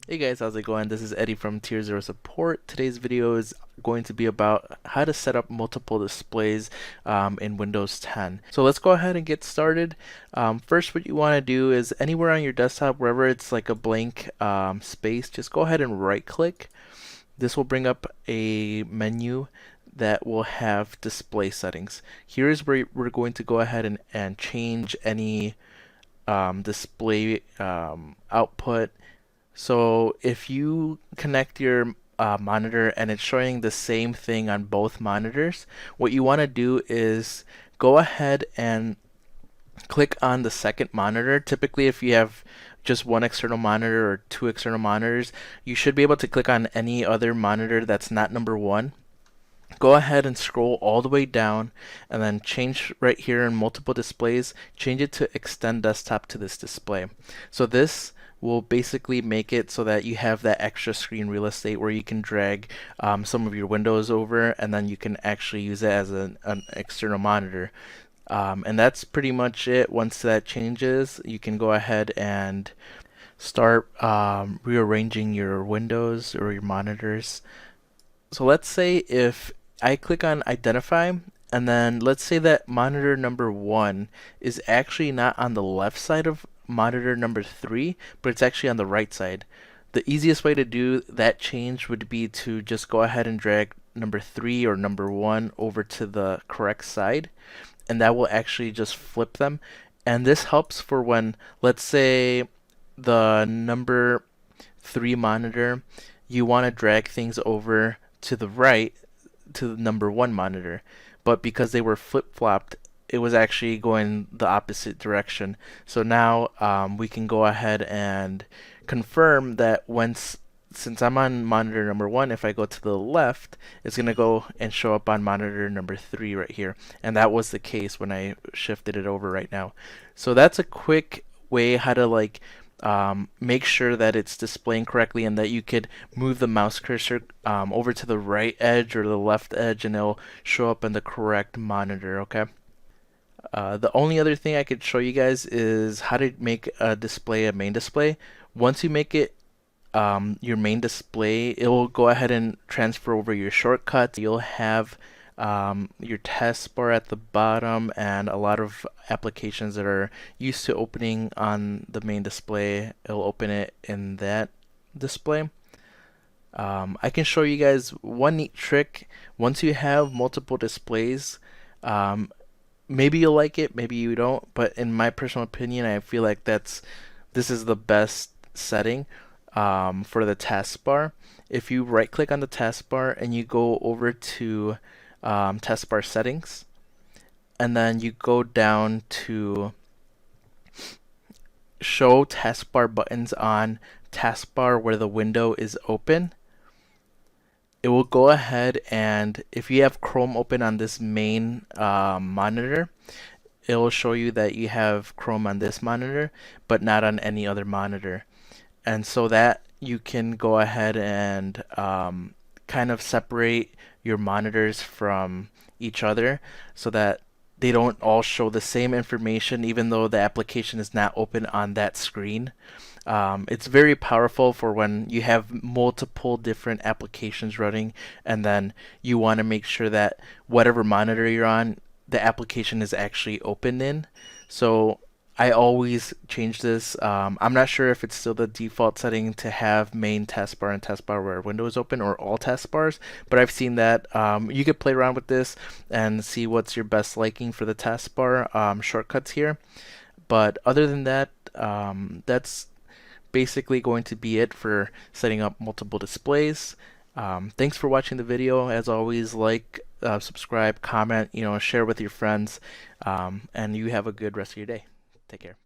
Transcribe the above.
Hey guys, how's it going? This is Eddie from Tier 0 Support. Today's video is going to be about how to set up multiple displays in Windows 10. So let's go ahead and get started. First, what you want to do is anywhere on your desktop, wherever it's like a blank space, just go ahead and right click. This will bring up a menu that will have display settings. Here is where we're going to go ahead and change any display output. So if you connect your monitor and it's showing the same thing on both monitors, what you want to do is go ahead and click on the second monitor. Typically, if you have just one external monitor or two external monitors, you should be able to click on any other monitor that's not number one. Go ahead and scroll all the way down and then change right here in multiple displays, change it to extend desktop to this display. So this will basically make it so that you have that extra screen real estate where you can drag some of your windows over and then you can actually use it as an external monitor. And that's pretty much it. Once that changes, you can go ahead and start rearranging your windows or your monitors. So let's say if I click on identify, and then let's say that monitor number 1 is actually not on the left side of monitor number 3, but it's actually on the right side. The easiest way to do that change would be to just go ahead and drag number 3 or number 1 over to the correct side, and that will actually just flip them. And this helps for when, let's say, the number 3 monitor, you want to drag things over to the right to the number 1 monitor, but because they were flip-flopped, it was actually going the opposite direction. So now we can go ahead and confirm that since I'm on monitor number 1, if I go to the left, it's going to go and show up on monitor number 3 right here. And that was the case when I shifted it over right now. So that's a quick way how to make sure that it's displaying correctly and that you could move the mouse cursor over to the right edge or the left edge and it'll show up in the correct monitor, okay? The only other thing I could show you guys is how to make a display a main display. Once you make it your main display, it will go ahead and transfer over your shortcuts. You'll have your taskbar at the bottom and a lot of applications that are used to opening on the main display. It'll open it in that display. I can show you guys one neat trick. Once you have multiple displays, maybe you'll like it, maybe you don't, but in my personal opinion, I feel like this is the best setting for the taskbar. If you right click on the taskbar and you go over to taskbar settings, and then you go down to show taskbar buttons on taskbar where the window is open, it will go ahead and if you have Chrome open on this main monitor, it will show you that you have Chrome on this monitor but not on any other monitor. And so that you can go ahead and kind of separate your monitors from each other so that they don't all show the same information even though the application is not open on that screen. It's very powerful for when you have multiple different applications running and then you want to make sure that whatever monitor you're on, the application is actually open in. So I always change this. I'm not sure if it's still the default setting to have main taskbar and taskbar where window is open or all taskbars, but I've seen that. You could play around with this and see what's your best liking for the taskbar shortcuts here. But other than that, that's basically going to be it for setting up multiple displays. Thanks for watching the video. As always, like, subscribe, comment, share with your friends, and you have a good rest of your day. Take care.